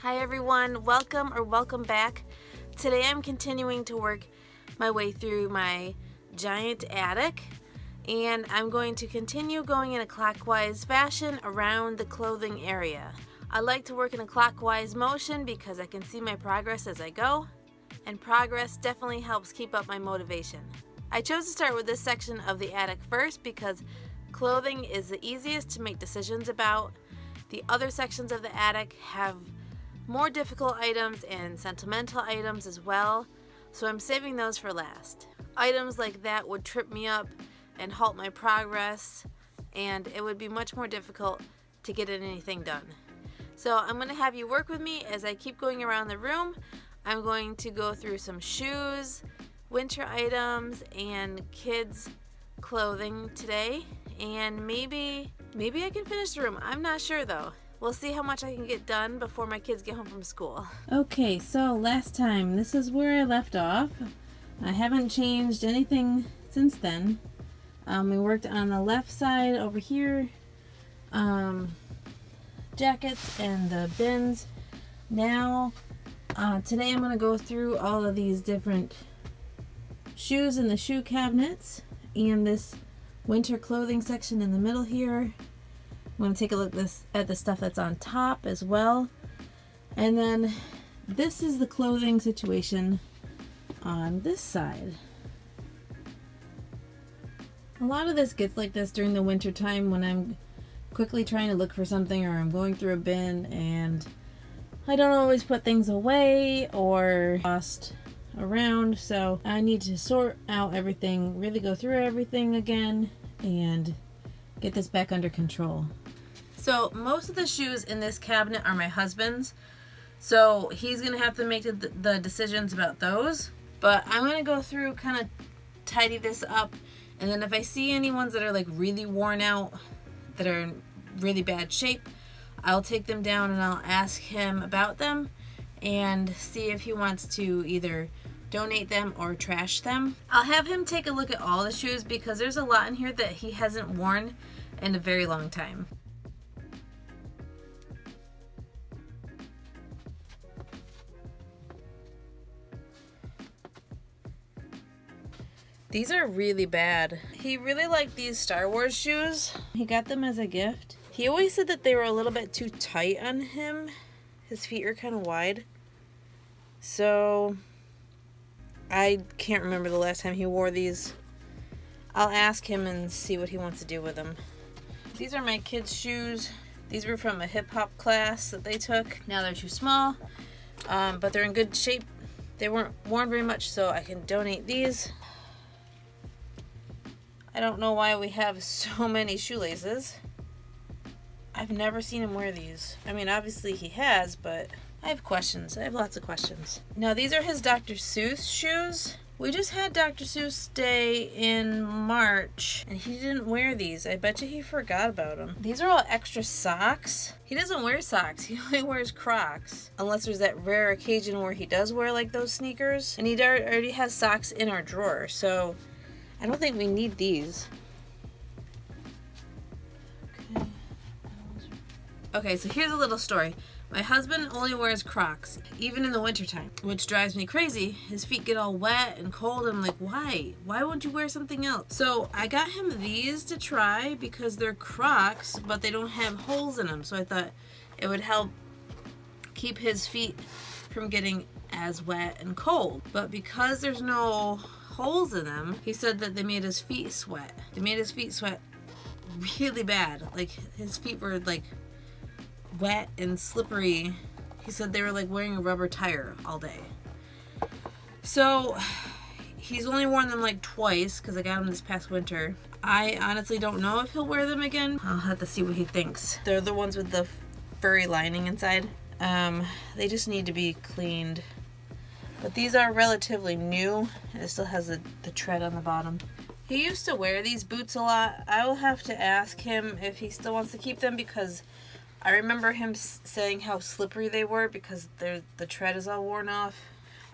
Hi everyone, welcome back. Today I'm continuing to work my way through my giant attic, and I'm going to continue going in a clockwise fashion around the clothing area. I like to work in a clockwise motion because I can see my progress as I go, and progress definitely helps keep up my motivation. I chose to start with this section of the attic first because clothing is the easiest to make decisions about. The other sections of the attic have more difficult items and sentimental items as well, so I'm saving those for last. Items like that would trip me up and halt my progress, and it would be much more difficult to get anything done. So I'm going to have you work with me as I keep going around the room. I'm going to go through some shoes, winter items, and kids' clothing today, and maybe I can finish the room. I'm not sure though. We'll see how much I can get done before my kids get home from school. Okay, so last time, this is where I left off. I haven't changed anything since then. We worked on the left side over here, jackets and the bins. Now, today I'm going to go through all of these different shoes in the shoe cabinets and this winter clothing section in the middle here. I'm going to take a look at the stuff that's on top as well. And then this is the clothing situation on this side. A lot of this gets like this during the winter time when I'm quickly trying to look for something, or I'm going through a bin and I don't always put things away or tossed around. So I need to sort out everything, really go through everything again and get this back under control. So most of the shoes in this cabinet are my husband's, so he's gonna have to make the decisions about those. But I'm gonna go through, kind of tidy this up, and then if I see any ones that are like really worn out, that are in really bad shape, I'll take them down and I'll ask him about them and see if he wants to either donate them or trash them. I'll have him take a look at all the shoes because there's a lot in here that he hasn't worn in a very long time. These are really bad. He really liked these Star Wars shoes. He got them as a gift. He always said that they were a little bit too tight on him. His feet are kind of wide. So I can't remember the last time he wore these. I'll ask him and see what he wants to do with them. These are my kids' shoes. These were from a hip hop class that they took. Now they're too small, but they're in good shape. They weren't worn very much, so I can donate these. I don't know why we have so many shoelaces. I've never seen him wear these. I mean, obviously he has, but I have questions. I have lots of questions. Now, these are his Dr. Seuss shoes. We just had Dr. Seuss Day in March, and he didn't wear these. I bet you he forgot about them. These are all extra socks. He doesn't wear socks. He only wears Crocs. Unless there's that rare occasion where he does wear like those sneakers. And he already has socks in our drawer, so I don't think we need these. Okay, so here's a little story. My husband only wears Crocs, even in the wintertime, which drives me crazy. His feet get all wet and cold. I'm like, why? Why won't you wear something else? So I got him these to try because they're Crocs, but they don't have holes in them. So I thought it would help keep his feet from getting as wet and cold. But because there's no holes in them, he said that they made his feet sweat. They made his feet sweat really bad. Like, his feet were like wet and slippery. He said they were like wearing a rubber tire all day. So he's only worn them like twice because I got them this past winter. I honestly don't know if he'll wear them again. I'll have to see what he thinks. They're the ones with the furry lining inside. They just need to be cleaned. But these are relatively new. It still has the tread on the bottom. He used to wear these boots a lot. I will have to ask him if he still wants to keep them because I remember him saying how slippery they were because the tread is all worn off.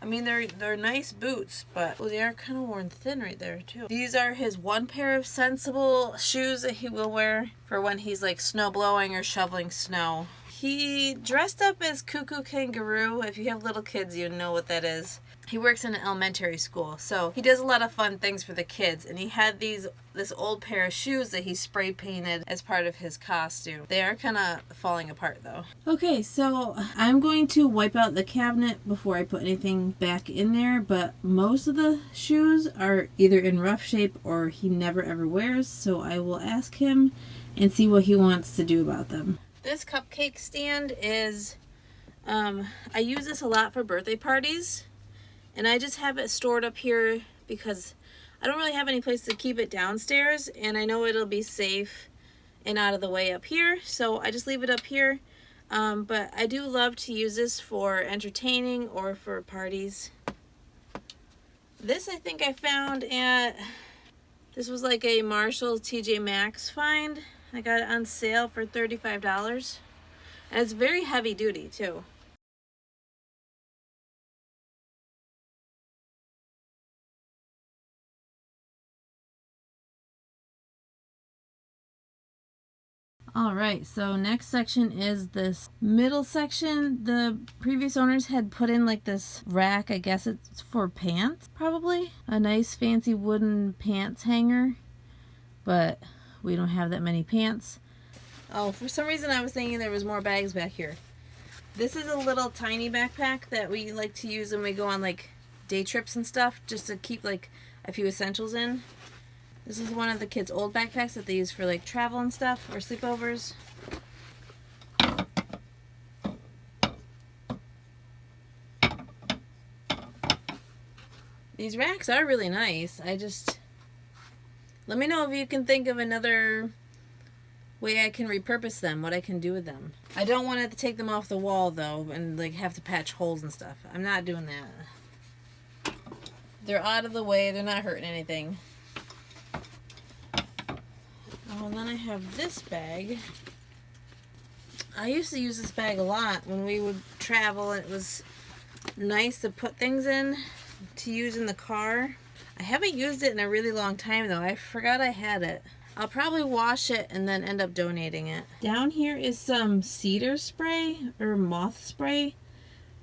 I mean, they're nice boots, but they are kind of worn thin right there too. These are his one pair of sensible shoes that he will wear for when he's like snow blowing or shoveling snow. He dressed up as Cuckoo Kangaroo. If you have little kids, you know what that is. He works in an elementary school, so he does a lot of fun things for the kids. And he had this old pair of shoes that he spray painted as part of his costume. They are kind of falling apart though. Okay, so I'm going to wipe out the cabinet before I put anything back in there, but most of the shoes are either in rough shape or he never ever wears, so I will ask him and see what he wants to do about them. This cupcake stand is, I use this a lot for birthday parties. And I just have it stored up here because I don't really have any place to keep it downstairs. And I know it'll be safe and out of the way up here. So I just leave it up here. But I do love to use this for entertaining or for parties. This I think I found at, this was like a Marshall's TJ Maxx find. I got it on sale for $35. And it's very heavy duty too. Alright, so next section is this middle section. The previous owners had put in like this rack, I guess it's for pants, probably. A nice fancy wooden pants hanger, but we don't have that many pants. Oh, for some reason I was thinking there was more bags back here. This is a little tiny backpack that we like to use when we go on like day trips and stuff, just to keep like a few essentials in. This is one of the kids' old backpacks that they use for like travel and stuff or sleepovers. These racks are really nice. Let me know if you can think of another way I can repurpose them, what I can do with them. I don't want to take them off the wall though and like have to patch holes and stuff. I'm not doing that. They're out of the way. They're not hurting anything. Oh, and then I have this bag. I used to use this bag a lot when we would travel. It was nice to put things in to use in the car. I haven't used it in a really long time though. I forgot I had it. I'll probably wash it and then end up donating it. Down here is some cedar spray or moth spray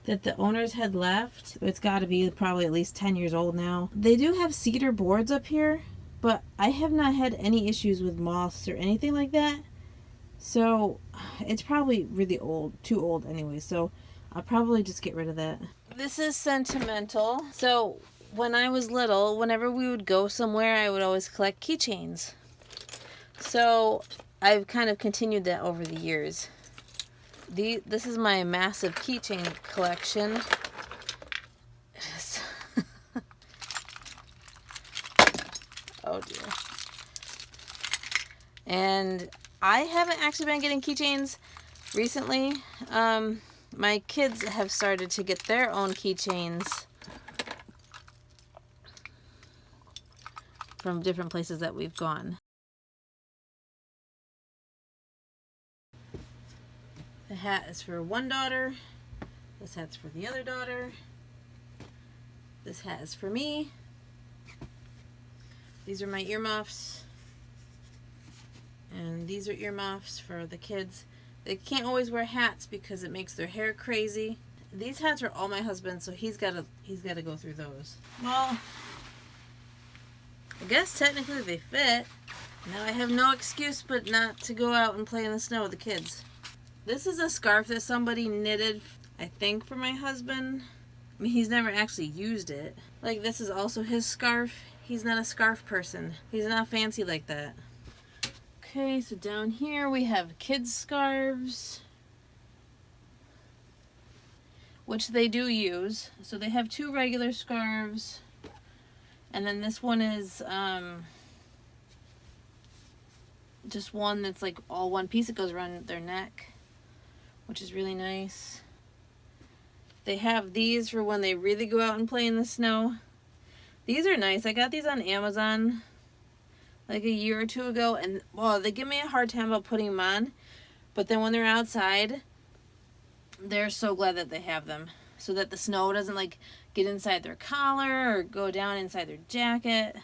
that the owners had left. It's got to be probably at least 10 years old now. They do have cedar boards up here, but I have not had any issues with moths or anything like that. So it's probably really old, too old anyway. So I'll probably just get rid of that. This is Sentimental. So when I was little, whenever we would go somewhere, I would always collect keychains. So I've kind of continued that over the years. This is my massive keychain collection. Oh dear. And I haven't actually been getting keychains recently. My kids have started to get their own keychains from different places that we've gone. The hat is for one daughter. This hat's for the other daughter. This hat is for me. These are my earmuffs. And these are earmuffs for the kids. They can't always wear hats because it makes their hair crazy. These hats are all my husband's, so he's gotta go through those. Well, I guess technically they fit. Now I have no excuse but not to go out and play in the snow with the kids. This is a scarf that somebody knitted, I think, for my husband. I mean, he's never actually used it. Like, this is also his scarf. He's not a scarf person. He's not fancy like that. Okay, so down here we have kids' scarves, which they do use. So they have two regular scarves, and then this one is just one that's like all one piece. It goes around their neck, which is really nice. They have these for when they really go out and play in the snow. These are nice. I got these on Amazon like a year or two ago, and well, they give me a hard time about putting them on, but then when they're outside, they're so glad that they have them, so that the snow doesn't like get inside their collar or go down inside their jacket.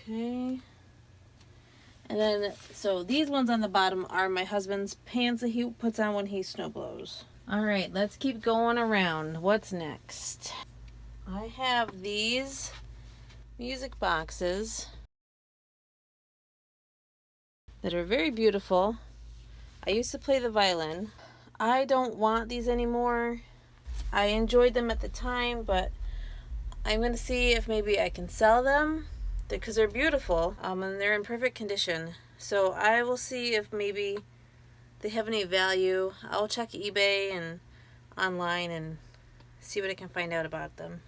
Okay. And then, so these ones on the bottom are my husband's pants that he puts on when he snowblows. All right, let's keep going around. What's next? I have these music boxes that are very beautiful. I used to play the violin. I don't want these anymore. I enjoyed them at the time, but I'm going to see if maybe I can sell them because they're beautiful and they're in perfect condition. So I will see if maybe they have any value. I'll check eBay and online and see what I can find out about them.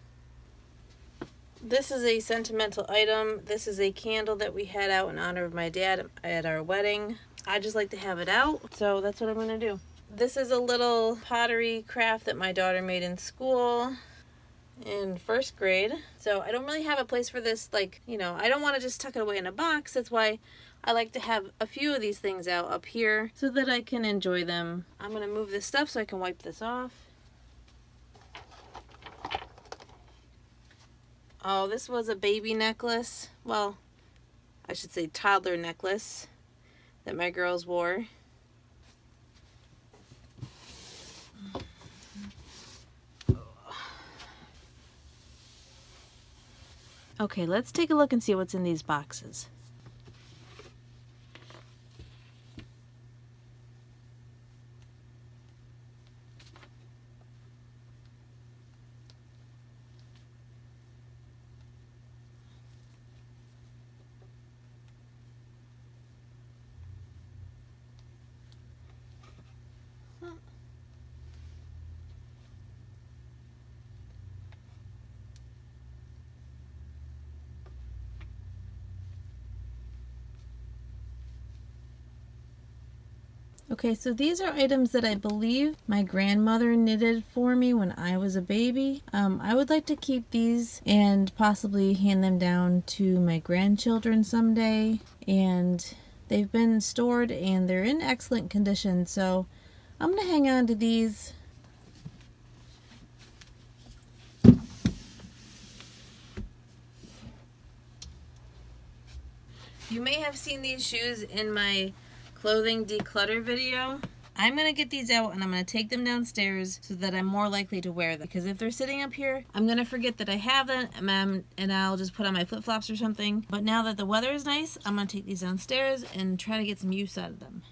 This is a sentimental item. This is a candle that we had out in honor of my dad at our wedding. I just like to have it out, so that's what I'm going to do. This is a little pottery craft that my daughter made in school in first grade. So I don't really have a place for this, like, you know, I don't want to just tuck it away in a box. That's why I like to have a few of these things out up here so that I can enjoy them. I'm going to move this stuff so I can wipe this off. Oh, this was a baby necklace. Well, I should say toddler necklace that my girls wore. Okay, let's take a look and see what's in these boxes. Okay, so these are items that I believe my grandmother knitted for me when I was a baby. I would like to keep these and possibly hand them down to my grandchildren someday. And they've been stored and they're in excellent condition, so I'm going to hang on to these. You may have seen these shoes in my clothing declutter video. I'm going to get these out and I'm going to take them downstairs so that I'm more likely to wear them. Because if they're sitting up here, I'm going to forget that I have them and I'll just put on my flip-flops or something. But now that the weather is nice, I'm going to take these downstairs and try to get some use out of them.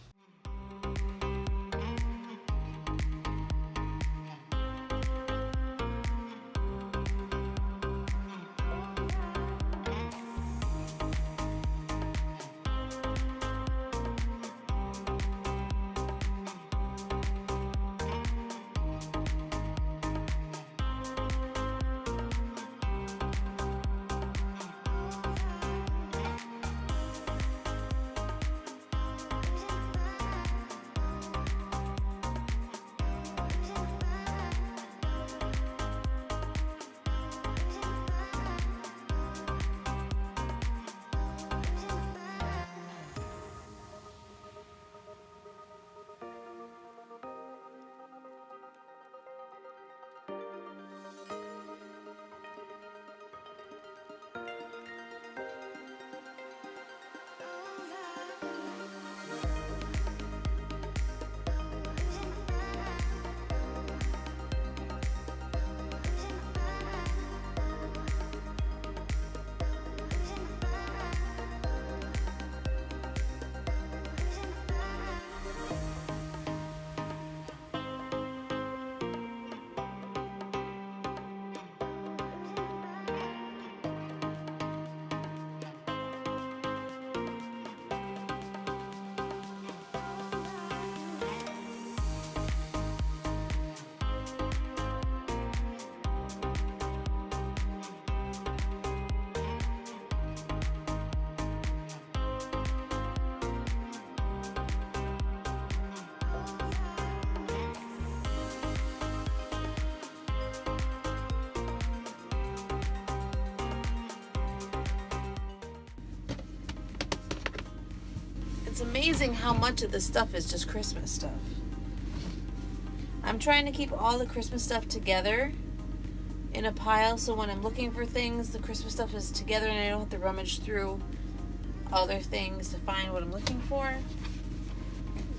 It's amazing how much of this stuff is just Christmas stuff. I'm trying to keep all the Christmas stuff together in a pile, so when I'm looking for things, the Christmas stuff is together and I don't have to rummage through other things to find what I'm looking for.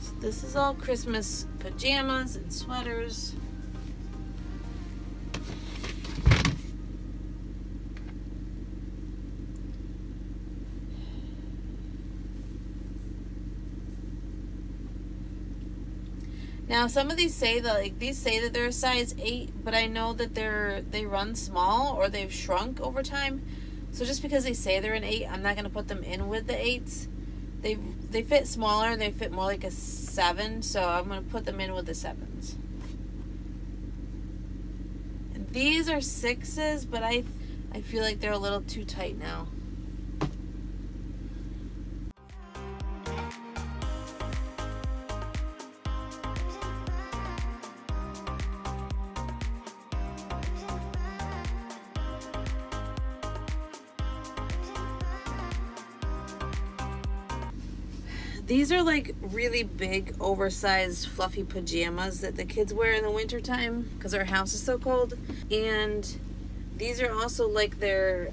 So this is all Christmas pajamas and sweaters. Now some of these say that they're a size 8, but I know that they run small or they've shrunk over time. So just because they say they're an 8, I'm not going to put them in with the 8s. They fit smaller, they fit more like a 7, so I'm going to put them in with the 7s. And these are 6s, but I feel like they're a little too tight now. These are like really big, oversized, fluffy pajamas that the kids wear in the wintertime because our house is so cold. And these are also like their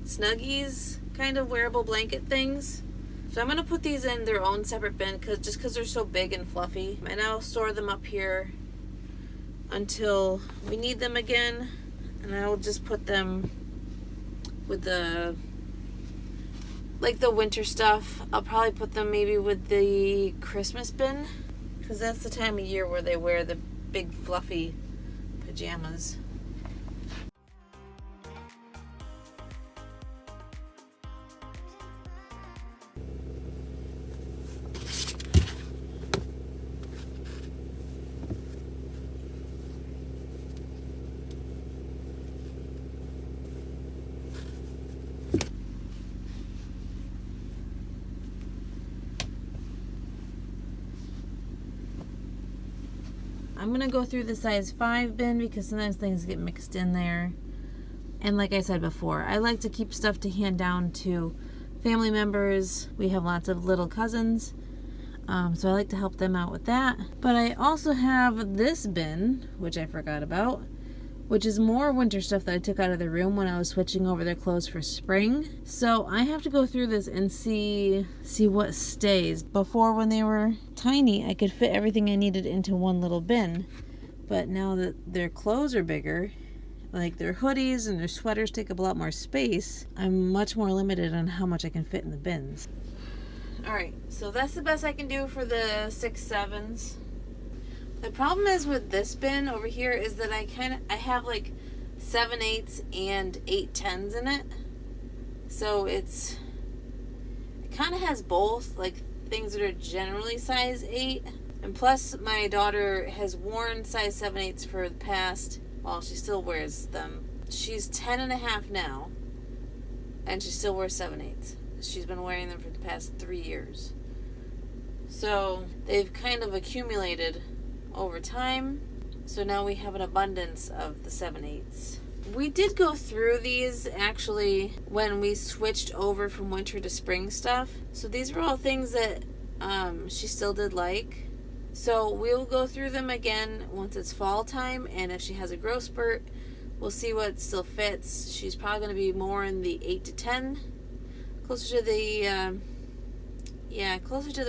Snuggies, kind of wearable blanket things. So I'm going to put these in their own separate bin just because they're so big and fluffy. And I'll store them up here until we need them again. And I'll just put them with the winter stuff. I'll probably put them maybe with the Christmas bin because that's the time of year where they wear the big fluffy pajamas. I'm going to go through the size 5 bin because sometimes things get mixed in there. And like I said before, I like to keep stuff to hand down to family members. We have lots of little cousins, so I like to help them out with that. But I also have this bin, which I forgot about, which is more winter stuff that I took out of the room when I was switching over their clothes for spring. So I have to go through this and see what stays. Before, when they were tiny, I could fit everything I needed into one little bin. But now that their clothes are bigger, like their hoodies and their sweaters take up a lot more space, I'm much more limited on how much I can fit in the bins. Alright, so that's the best I can do for the 6 7s. The problem is with this bin over here is that I have like 7 8s and 8 10s in it. So it kind of has both, like things that are generally size 8. And plus my daughter has worn size 7 8s for the past, well, she still wears them. She's 10 and a half now, and she still wears 7 8s. She's been wearing them for the past 3 years. So they've kind of accumulated over time, so now we have an abundance of the 7 8s. We did go through these actually when we switched over from winter to spring stuff, so these were all things that she still did like. So we'll go through them again once it's fall time, and if she has a growth spurt, we'll see what still fits. She's probably going to be more in the 8 to 10, closer to the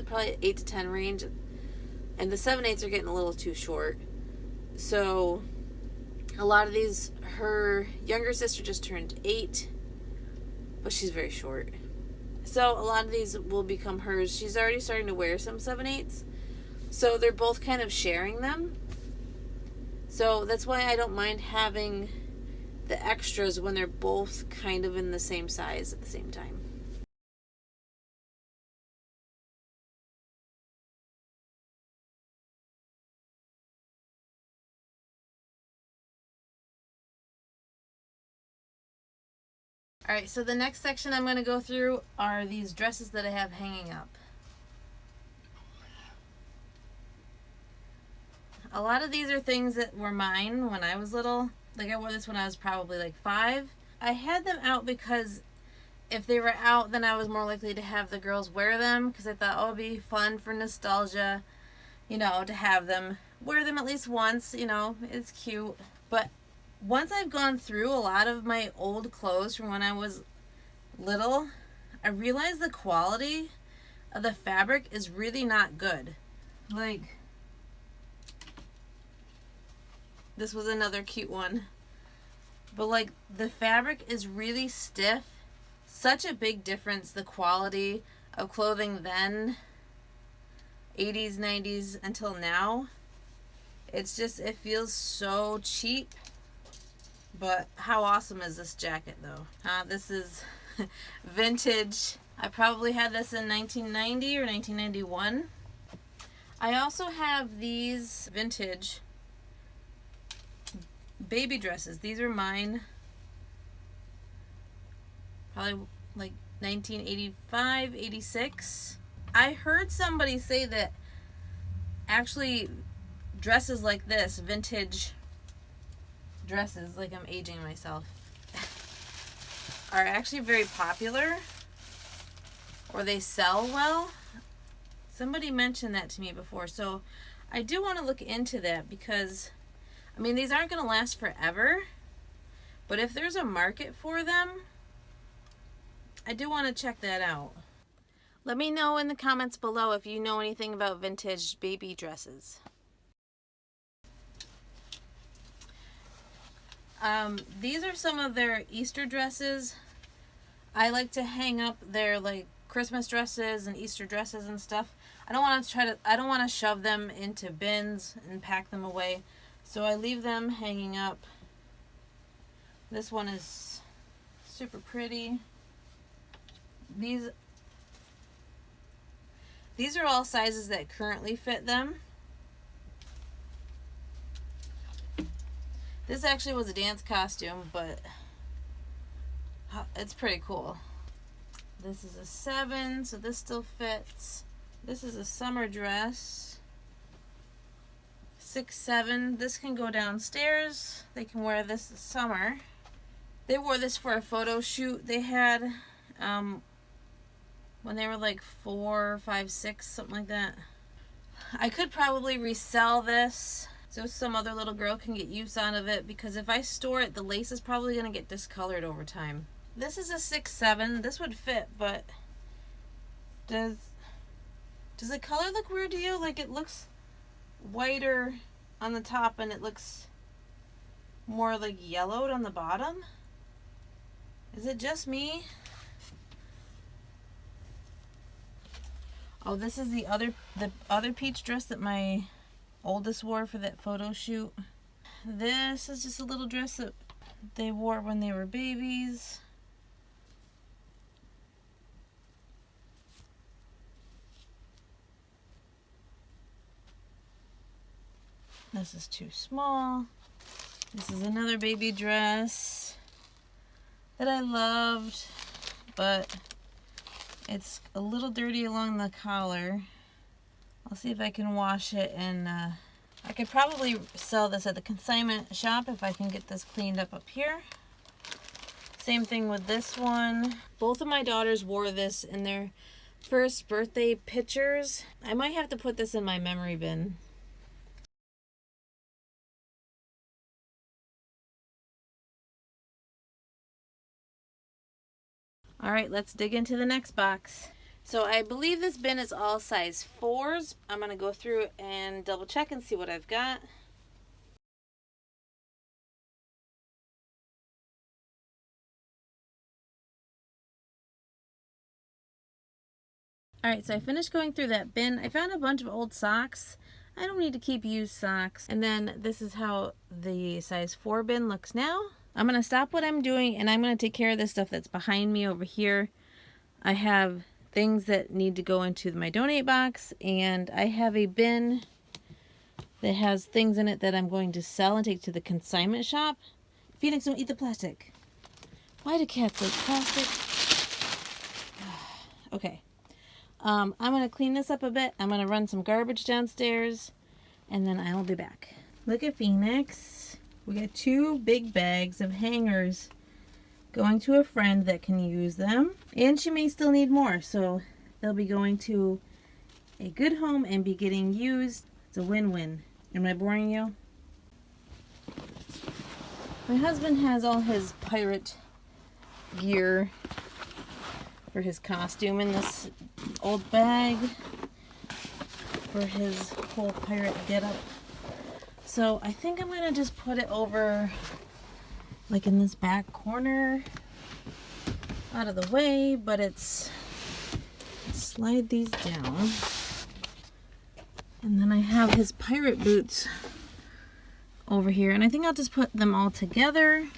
probably 8 to 10 range. And the 7 8s are getting a little too short. So a lot of these, her younger sister just turned 8, but she's very short. So a lot of these will become hers. She's already starting to wear some 7 8s. So they're both kind of sharing them. So that's why I don't mind having the extras when they're both kind of in the same size at the same time. Alright, so the next section I'm going to go through are these dresses that I have hanging up. A lot of these are things that were mine when I was little. Like I wore this when I was probably like 5. I had them out because if they were out, then I was more likely to have the girls wear them, because I thought, oh, it'd be fun for nostalgia, to have them. Wear them at least once, it's cute. But once I've gone through a lot of my old clothes from when I was little, I realized the quality of the fabric is really not good. Like, this was another cute one. But like, the fabric is really stiff. Such a big difference, the quality of clothing then, 80s, 90s until now. It's just, it feels so cheap. But how awesome is this jacket though? This is vintage. I probably had this in 1990 or 1991. I also have these vintage baby dresses. These are mine. Probably like 1985, 86. I heard somebody say that actually dresses like this, vintage dresses, like I'm aging myself, are actually very popular, or they sell well. Somebody mentioned that to me before, so I do want to look into that, because I mean, these aren't going to last forever, but if there's a market for them, I do want to check that out. Let me know in the comments below if you know anything about vintage baby dresses. These are some of their Easter dresses. I like to hang up their like Christmas dresses and Easter dresses and stuff. I don't want to shove them into bins and pack them away. So I leave them hanging up. This one is super pretty. These are all sizes that currently fit them. This actually was a dance costume, but it's pretty cool. This is a 7, so this still fits. This is a summer dress. 6, 7. This can go downstairs. They can wear this this summer. They wore this for a photo shoot they had when they were like 4, 5, 6, something like that. I could probably resell this so some other little girl can get use out of it, because if I store it, the lace is probably going to get discolored over time. This is a 6, 7. This would fit, but does the color look weird to you? Like, it looks whiter on the top and it looks more like yellowed on the bottom. Is it just me? Oh, this is the other peach dress that my oldest wore for that photo shoot. This is just a little dress that they wore when they were babies. This is too small. This is another baby dress that I loved, but it's a little dirty along the collar. I'll see if I can wash it, and I could probably sell this at the consignment shop if I can get this cleaned up here. Same thing with this one. Both of my daughters wore this in their first birthday pictures. I might have to put this in my memory bin. All right, let's dig into the next box. So I believe this bin is all size 4s. I'm going to go through and double check and see what I've got. Alright, so I finished going through that bin. I found a bunch of old socks. I don't need to keep used socks. And then this is how the size 4 bin looks now. I'm going to stop what I'm doing and I'm going to take care of this stuff that's behind me over here. I have things that need to go into my donate box, and I have a bin that has things in it that I'm going to sell and take to the consignment shop. Phoenix, don't eat the plastic. Why do cats like plastic? Okay. I'm going to clean this up a bit. I'm going to run some garbage downstairs, and then I will be back. Look at Phoenix. We got 2 big bags of hangers going to a friend that can use them, and she may still need more, so they'll be going to a good home and be getting used. It's a win-win. Am I boring you? My husband has all his pirate gear for his costume in this old bag for his whole pirate getup. So I think I'm gonna just put it over like in this back corner out of the way, but it's slide these down. And then I have his pirate boots over here, and I think I'll just put them all together.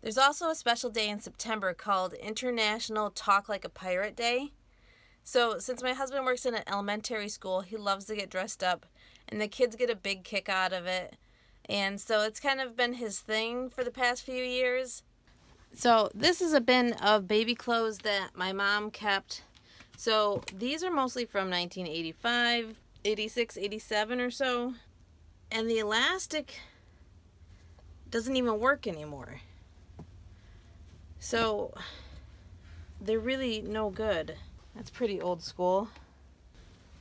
There's also a special day in September called International Talk Like a Pirate Day. So since my husband works in an elementary school, he loves to get dressed up, and the kids get a big kick out of it. And so it's kind of been his thing for the past few years. So this is a bin of baby clothes that my mom kept. So these are mostly from 1985, 86, 87 or so. And the elastic doesn't even work anymore. So they're really no good. That's pretty old school.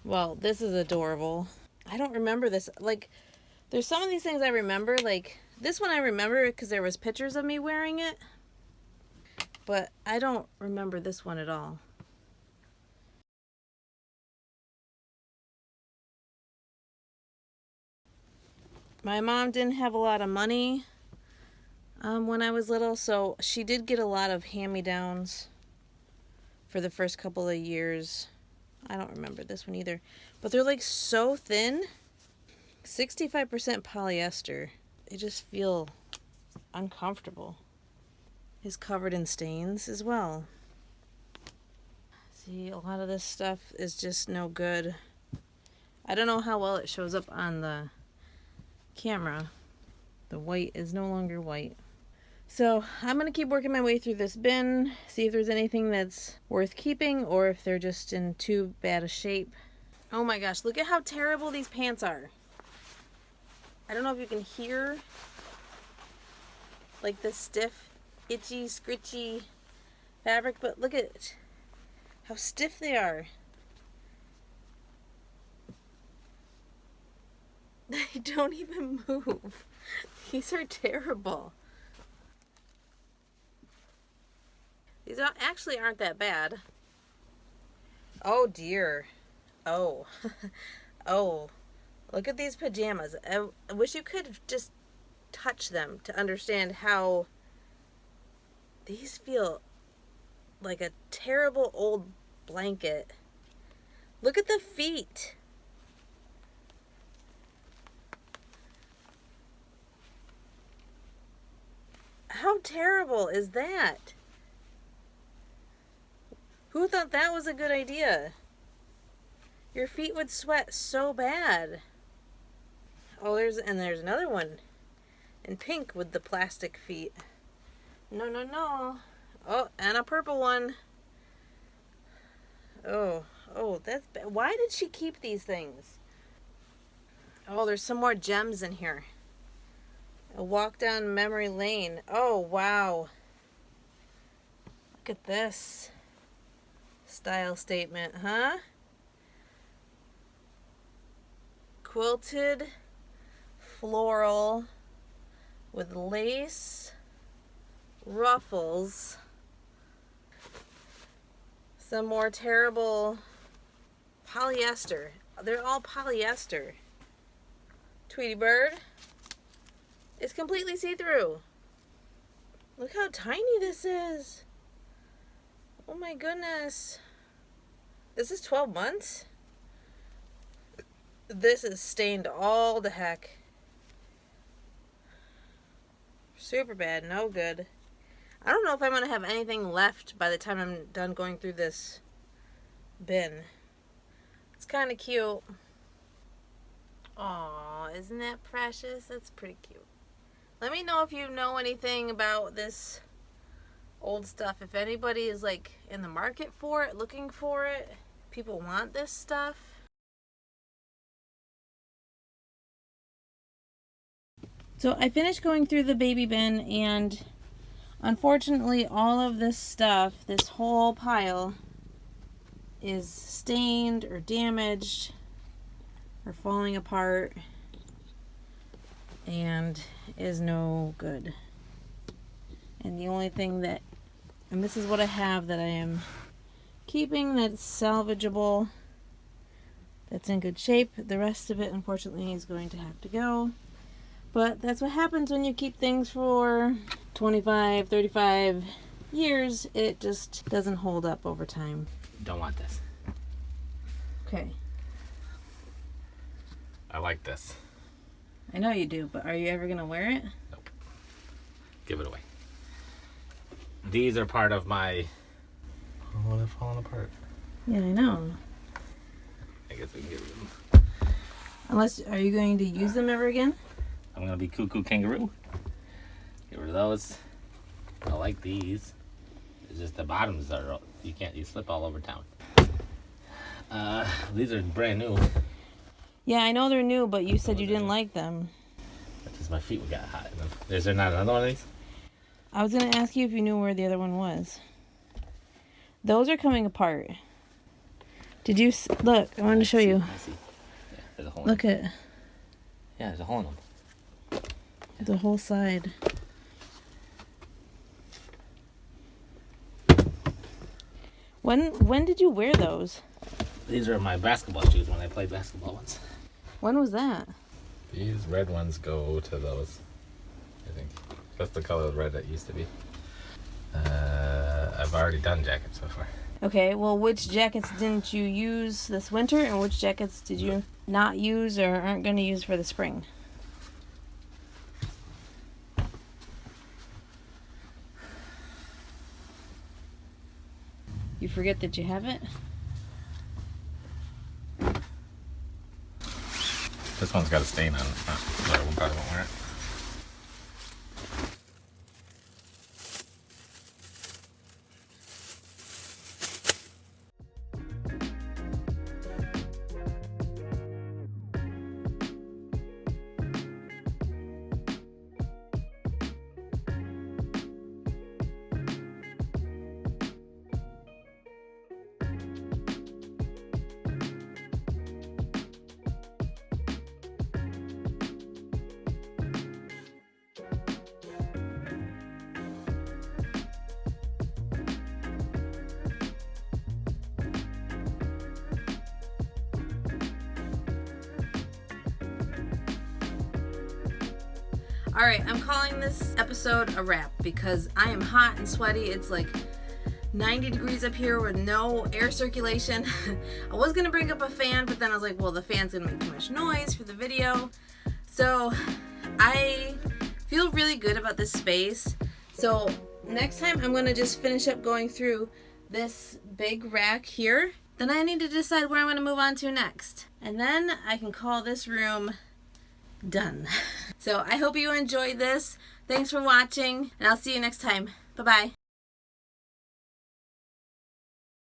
Well, this is adorable. I don't remember this. Like, there's some of these things I remember. Like, this one I remember because there was pictures of me wearing it. But I don't remember this one at all. My mom didn't have a lot of money when I was little, so she did get a lot of hand-me-downs for the first couple of years. I don't remember this one either. But they're like so thin. 65% polyester. They just feel uncomfortable. It's covered in stains as well. See, a lot of this stuff is just no good. I don't know how well it shows up on the camera. The white is no longer white. So I'm going to keep working my way through this bin, see if there's anything that's worth keeping or if they're just in too bad a shape. Oh my gosh, look at how terrible these pants are. I don't know if you can hear like the stiff, itchy, scritchy fabric, but look at how stiff they are. They don't even move. These are terrible. These actually aren't that bad. Oh dear. Oh. Oh. Look at these pajamas. I wish you could just touch them to understand how these feel like a terrible old blanket. Look at the feet. How terrible is that? Who thought that was a good idea? Your feet would sweat so bad. Oh, there's another one in pink with the plastic feet. No, no, no. Oh, and a purple one. Oh, that's bad. Why did she keep these things? Oh, there's some more gems in here. A walk down memory lane. Oh, wow. Look at this. Style statement, huh? Quilted floral with lace, ruffles, some more terrible polyester. They're all polyester. Tweety bird. It's completely see-through. Look how tiny this is. Oh my goodness. This is 12 months? This is stained all to heck. Super bad, no good. I don't know if I'm going to have anything left by the time I'm done going through this bin. It's kind of cute. Aw, isn't that precious? That's pretty cute. Let me know if you know anything about this old stuff. If anybody is like in the market for it, looking for it, people want this stuff. So I finished going through the baby bin, and unfortunately all of this stuff, this whole pile, is stained or damaged or falling apart and is no good. And the only thing that, and this is what I have that I am keeping that's salvageable, that's in good shape. The rest of it, unfortunately, is going to have to go. But that's what happens when you keep things for 25, 35 years. It just doesn't hold up over time. Don't want this. Okay. I like this. I know you do, but are you ever going to wear it? Nope. Give it away. These are part of my... Oh, they're falling apart. Yeah, I know. I guess we can get rid of them. Unless, are you going to use them ever again? I'm going to be cuckoo kangaroo. Get rid of those. I like these. It's just the bottoms are... You slip all over town. These are brand new. Yeah, I know they're new, but you said you didn't like them. That's just my feet got hot. Is there not another one of these? I was going to ask you if you knew where the other one was. Those are coming apart. Did you... Look, I wanted to show you. I see. Yeah, there's a hole Look in at... them. Yeah, there's a hole in them. The whole side. When did you wear those? These are my basketball shoes when I played basketball once. When was that? These red ones go to those, I think. That's the color of red that used to be. I've already done jackets so far. Okay, well, which jackets didn't you use this winter, and which jackets did you not use or aren't going to use for the spring? You forget that you have it? This one's got a stain on it. So I probably won't wear it. Alright, I'm calling this episode a wrap because I am hot and sweaty. It's like 90 degrees up here with no air circulation. I was going to bring up a fan, but then I was like, well, the fan's going to make too much noise for the video. So I feel really good about this space. So next time I'm going to just finish up going through this big rack here. Then I need to decide where I'm going to move on to next. And then I can call this room done. So I hope you enjoyed this. Thanks for watching, and I'll see you next time. Bye-bye.